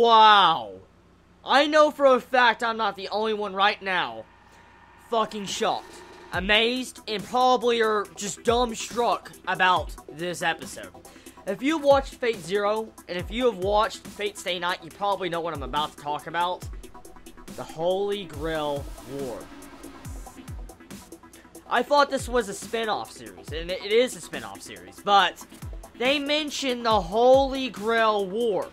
Wow. I know for a fact I'm not the only one right now fucking shocked, amazed, and probably are just dumbstruck about this episode. If you've watched Fate Zero, and if you have watched Fate Stay Night, you probably know what I'm about to talk about. The Holy Grail War. I thought this was a spin-off series, and it is a spin-off series, but they mentioned the Holy Grail War.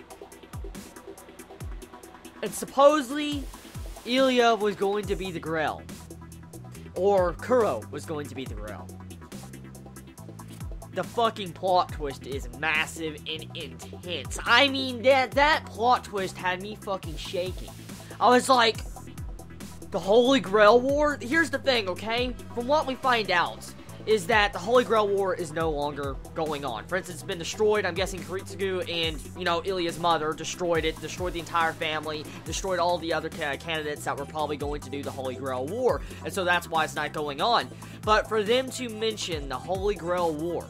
And supposedly, Ilya was going to be the Grail. Or Kuro was going to be the Grail. The fucking plot twist is massive and intense. I mean, that plot twist had me fucking shaking. I was like, the Holy Grail War? Here's the thing, okay? From what we find out, is that the Holy Grail War is no longer going on. For instance, it's been destroyed. I'm guessing Kiritsugu and, Ilya's mother destroyed it, destroyed the entire family, destroyed all the other candidates that were probably going to do the Holy Grail War, and so that's why it's not going on. But for them to mention the Holy Grail War,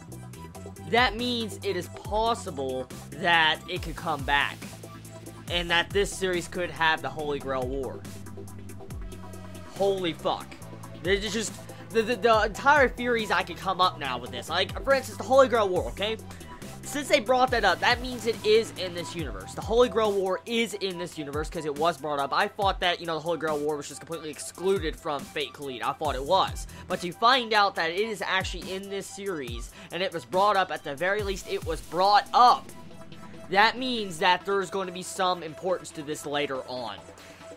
that means it is possible that it could come back, and that this series could have the Holy Grail War. Holy fuck. There's just the entire theories I could come up now with this. Like, for instance, the Holy Grail War, okay? Since they brought that up, that means it is in this universe. The Holy Grail War is in this universe because it was brought up. I thought that, the Holy Grail War was just completely excluded from Fate Khalid. I thought it was. But to find out that it is actually in this series, and it was brought up, at the very least, it was brought up. That means that there's going to be some importance to this later on.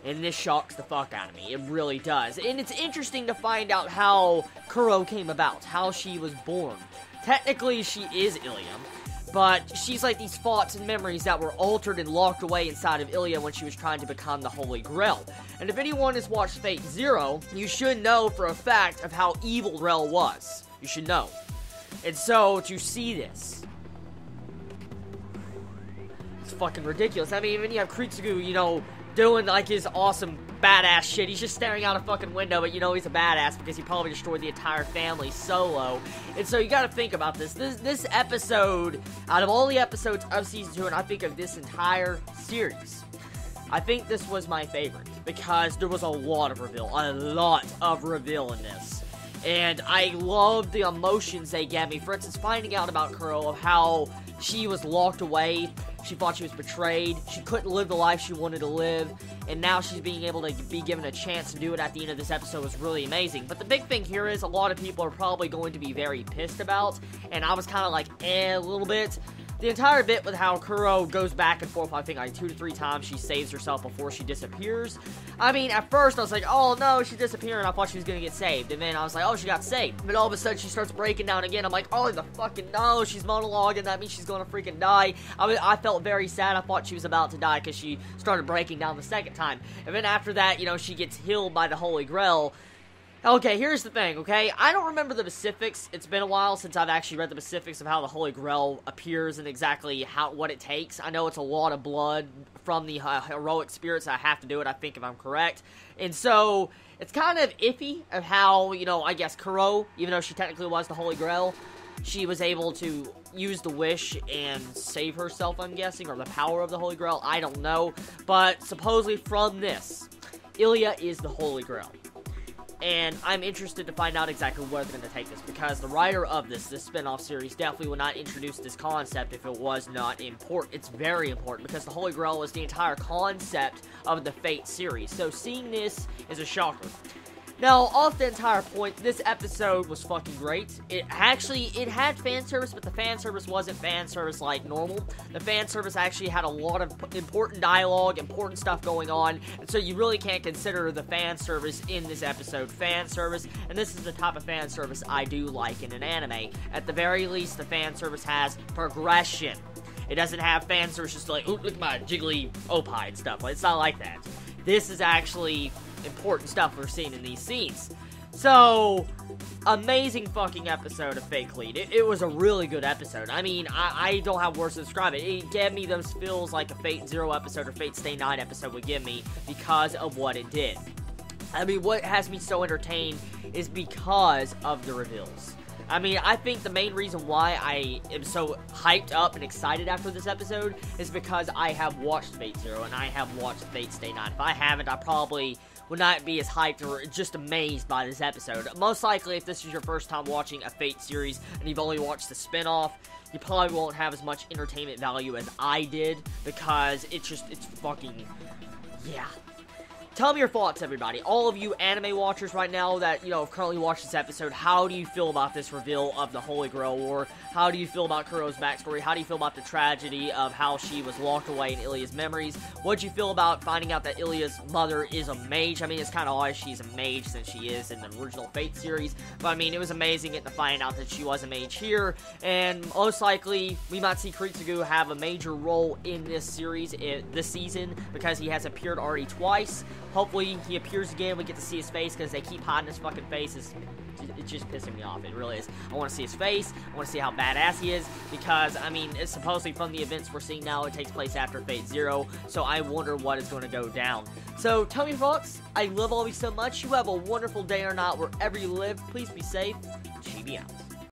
And this shocks the fuck out of me. It really does. And it's interesting to find out how Kuro came about. How she was born. Technically, she is Ilya. But she's like these thoughts and memories that were altered and locked away inside of Ilya when she was trying to become the Holy Grail. And if anyone has watched Fate Zero, you should know for a fact of how evil Rel was. You should know. And so, to see this, it's fucking ridiculous. I mean, even you have Kiritsugu, doing, like, his awesome badass shit. He's just staring out a fucking window, but he's a badass because he probably destroyed the entire family solo. And so you gotta think about this. This episode, out of all the episodes of Season 2, and I think of this entire series, I think this was my favorite because there was a lot of reveal in this. And I loved the emotions they gave me. For instance, finding out about Kuro, of how she was locked away. She thought she was betrayed. She couldn't live the life she wanted to live. And now she's being able to be given a chance to do it at the end of this episode was really amazing. But the big thing here is a lot of people are probably going to be very pissed about. And I was kind of like, a little bit. The entire bit with how Kuro goes back and forth, I think like 2 to 3 times she saves herself before she disappears. I mean, at first I was like, oh no, she's disappearing. I thought she was gonna get saved. And then I was like, oh, she got saved. But all of a sudden she starts breaking down again. I'm like, oh, the fucking no, she's monologuing. That means she's gonna freaking die. I felt very sad. I thought she was about to die because she started breaking down the second time. And then after that, she gets healed by the Holy Grail. Okay, here's the thing, okay? I don't remember the specifics. It's been a while since I've actually read the specifics of how the Holy Grail appears and exactly what it takes. I know it's a lot of blood from the heroic spirits. I have to do it, I think, if I'm correct. And so, it's kind of iffy of how, I guess Kuro, even though she technically was the Holy Grail, she was able to use the wish and save herself, I'm guessing, or the power of the Holy Grail. I don't know. But supposedly from this, Ilya is the Holy Grail. And I'm interested to find out exactly where they're going to take this, because the writer of this spin-off series definitely would not introduce this concept if it was not important. It's very important, because the Holy Grail is the entire concept of the Fate series. So seeing this is a shocker. Now, off the entire point, this episode was fucking great. It had fan service, but the fan service wasn't fan service like normal. The fan service actually had a lot of important dialogue, important stuff going on, and so you really can't consider the fan service in this episode fan service, and this is the type of fan service I do like in an anime. At the very least, the fan service has progression. It doesn't have fan service just like, ooh, look at my jiggly opie and stuff. It's not like that. This is actually important stuff we're seeing in these scenes. So, amazing fucking episode of Fate Khalid. It was a really good episode. I mean, I don't have words to describe it. It gave me those feels like a Fate Zero episode or Fate Stay Night episode would give me because of what it did. I mean, what has me so entertained is because of the reveals. I mean, I think the main reason why I am so hyped up and excited after this episode is because I have watched Fate Zero and I have watched Fate Stay Night. If I haven't, I probably would not be as hyped or just amazed by this episode. Most likely, if this is your first time watching a Fate series and you've only watched the spinoff, you probably won't have as much entertainment value as I did, because it's fucking, yeah. Tell me your thoughts, everybody. All of you anime watchers right now that, have currently watched this episode, how do you feel about this reveal of the Holy Grail War? How do you feel about Kuro's backstory? How do you feel about the tragedy of how she was locked away in Ilya's memories? What do you feel about finding out that Ilya's mother is a mage? I mean, it's kind of odd she's a mage since she is in the original Fate series, but I mean, it was amazing getting to find out that she was a mage here, and most likely, we might see Kuretsugu have a major role in this series, this season, because he has appeared already twice. Hopefully, he appears again, we get to see his face, because they keep hiding his fucking face. It's just pissing me off, it really is. I want to see his face, I want to see how badass he is, because, I mean, it's supposedly from the events we're seeing now, it takes place after Fate Zero, so I wonder what is going to go down. So, tell me your thoughts. I love all of you so much. You have a wonderful day or night wherever you live. Please be safe. Chibi out.